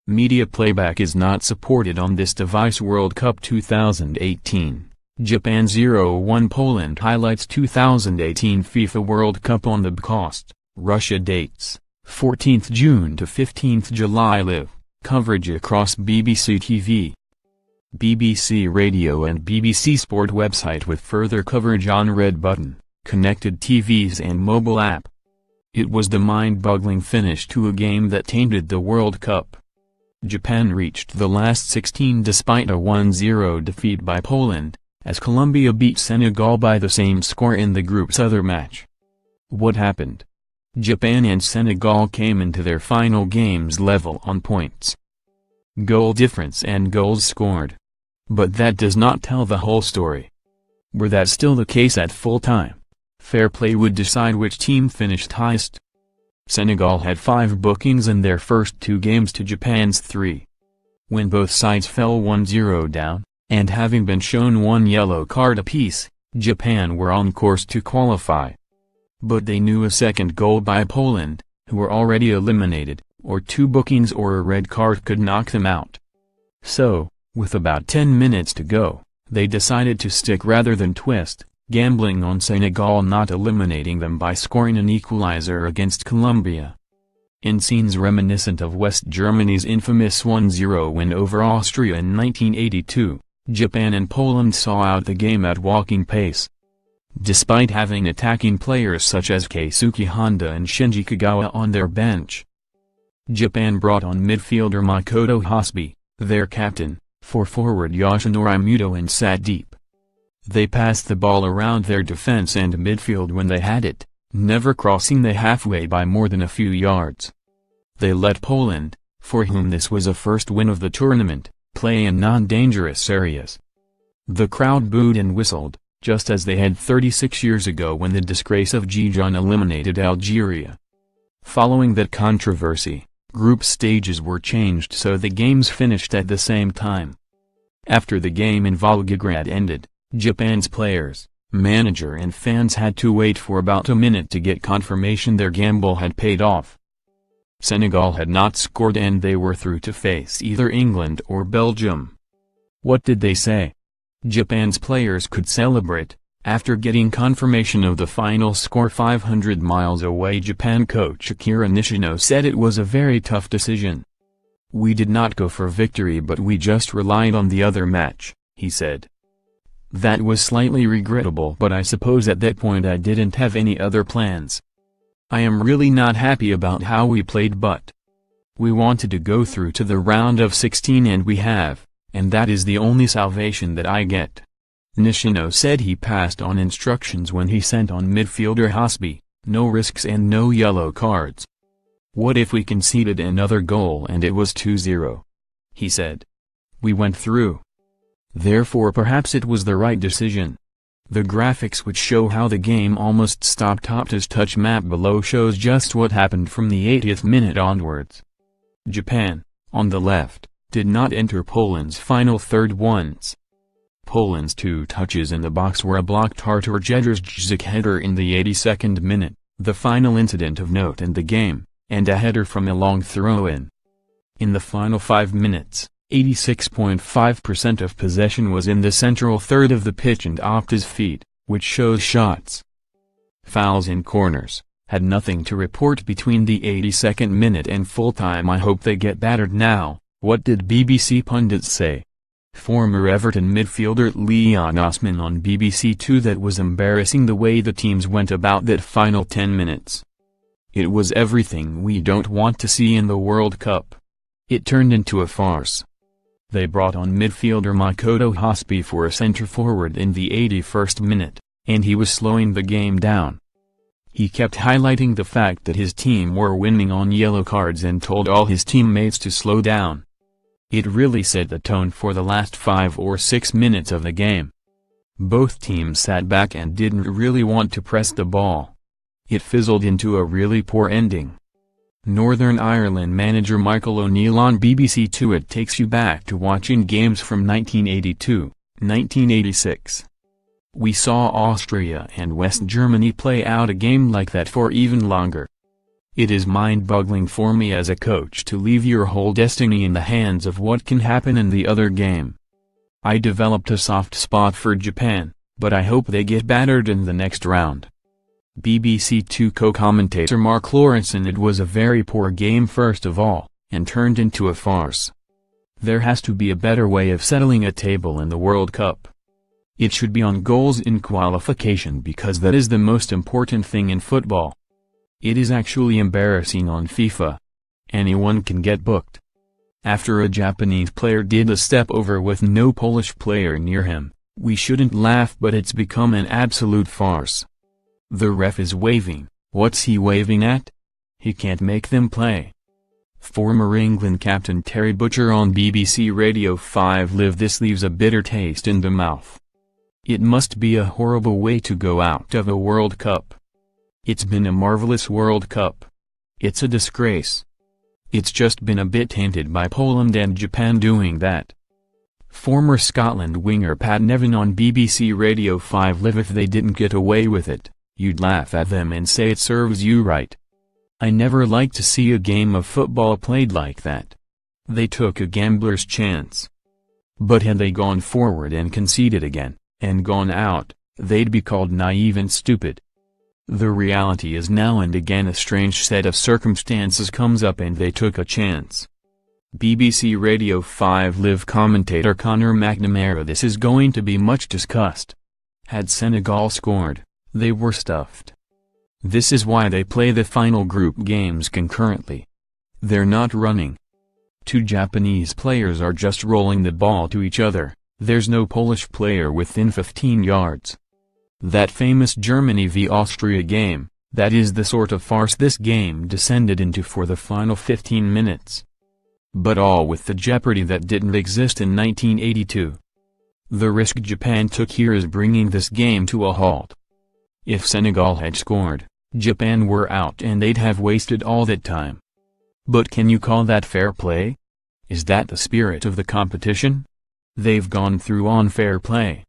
Media playback is not supported on this device. World Cup 2018. Japan 0-1 Poland highlights 2018 FIFA World Cup on the cost. Russia dates, 14th June to 15th July. Live coverage across BBC TV, BBC Radio and BBC Sport website with further coverage on red button, connected TVs and mobile app. It was the mind-boggling finish to a game that tainted the World Cup. Japan reached the last 16 despite a 1-0 defeat by Poland, as Colombia beat Senegal by the same score in the group's other match. What happened? Japan and Senegal came into their final games level on points, goal difference and goals scored. But that does not tell the whole story. Were that still the case at full time, fair play would decide which team finished highest. Senegal had 5 bookings in their first 2 games to Japan's 3. When both sides fell 1-0 down, and having been shown 1 yellow card apiece, Japan were on course to qualify. But they knew a second goal by Poland, who were already eliminated, or 2 bookings or a red card could knock them out. So, with about 10 minutes to go, they decided to stick rather than twist, gambling on Senegal not eliminating them by scoring an equalizer against Colombia. In scenes reminiscent of West Germany's infamous 1-0 win over Austria in 1982, Japan and Poland saw out the game at walking pace. Despite having attacking players such as Keisuke Honda and Shinji Kagawa on their bench, Japan brought on midfielder Makoto Hasebe, their captain, for forward Yoshinori Muto and sat deep. They passed the ball around their defense and midfield when they had it, never crossing the halfway by more than a few yards. They let Poland, for whom this was a first win of the tournament, play in non-dangerous areas. The crowd booed and whistled, just as they had 36 years ago when the disgrace of Gijón eliminated Algeria. Following that controversy, group stages were changed so the games finished at the same time. After the game in Volgograd ended, Japan's players, manager and fans had to wait for about a minute to get confirmation their gamble had paid off. Senegal had not scored and they were through to face either England or Belgium. What did they say? Japan's players could celebrate. After getting confirmation of the final score 500 miles away, Japan coach Akira Nishino said it was a very tough decision. "We did not go for victory but we just relied on the other match," he said. "That was slightly regrettable but I suppose at that point I didn't have any other plans. I am really not happy about how we played but we wanted to go through to the round of 16 and we have, and that is the only salvation that I get." Nishino said he passed on instructions when he sent on midfielder Hasebe, no risks and no yellow cards. "What if we conceded another goal and it was 2-0? He said. "We went through. Therefore perhaps it was the right decision." The graphics which show how the game almost stopped. Opta's touch map below shows just what happened from the 80th minute onwards. Japan, on the left, did not enter Poland's final third once. Poland's 2 touches in the box were a blocked Artur Jedrzejczyk header in the 82nd minute, the final incident of note in the game, and a header from a long throw-in. In the final 5 minutes, 86.5% of possession was in the central third of the pitch and Opta's feet, which shows shots, fouls and corners, had nothing to report between the 82nd minute and full-time. "I hope they get battered now." What did BBC pundits say? Former Everton midfielder Leon Osman on BBC Two. "That was embarrassing the way the teams went about that final 10 minutes. It was everything we don't want to see in the World Cup. It turned into a farce." They brought on midfielder Makoto Hasebe for a centre-forward in the 81st minute, and he was slowing the game down. He kept highlighting the fact that his team were winning on yellow cards and told all his teammates to slow down. It really set the tone for the last 5 or 6 minutes of the game. Both teams sat back and didn't really want to press the ball. It fizzled into a really poor ending. Northern Ireland manager Michael O'Neill on BBC Two. "It takes you back to watching games from 1982, 1986. We saw Austria and West Germany play out a game like that for even longer. It is mind-boggling for me as a coach to leave your whole destiny in the hands of what can happen in the other game. I developed a soft spot for Japan, but I hope they get battered in the next round. BBC Two co-commentator Mark Lawrenson: It was a very poor game first of all, and turned into a farce. There has to be a better way of settling a table in the World Cup. It should be on goals in qualification because that is the most important thing in football. It is actually embarrassing on FIFA. Anyone can get booked. After a Japanese player did a step over with no Polish player near him, we shouldn't laugh, but it's become an absolute farce. The ref is waving. What's he waving at? He can't make them play. Former England captain Terry Butcher on BBC Radio 5 Live: This leaves a bitter taste in the mouth. It must be a horrible way to go out of a World Cup. It's been a marvelous World Cup. It's a disgrace. It's just been a bit tainted by Poland and Japan doing that. Former Scotland winger Pat Nevin on BBC Radio 5 Live: If they didn't get away with it, you'd laugh at them and say it serves you right. I never like to see a game of football played like that. They took a gambler's chance. But had they gone forward and conceded again, and gone out, they'd be called naive and stupid. The reality is now and again a strange set of circumstances comes up and they took a chance. BBC Radio 5 Live commentator Conor McNamara: This is going to be much discussed. Had Senegal scored, they were stuffed. This is why they play the final group games concurrently. They're not running. Two Japanese players are just rolling the ball to each other. There's no Polish player within 15 yards. That famous Germany v Austria game, that is the sort of farce this game descended into for the final 15 minutes. But all with the jeopardy that didn't exist in 1982. The risk Japan took here is bringing this game to a halt. If Senegal had scored, Japan were out and they'd have wasted all that time. But can you call that fair play? Is that the spirit of the competition? They've gone through on fair play.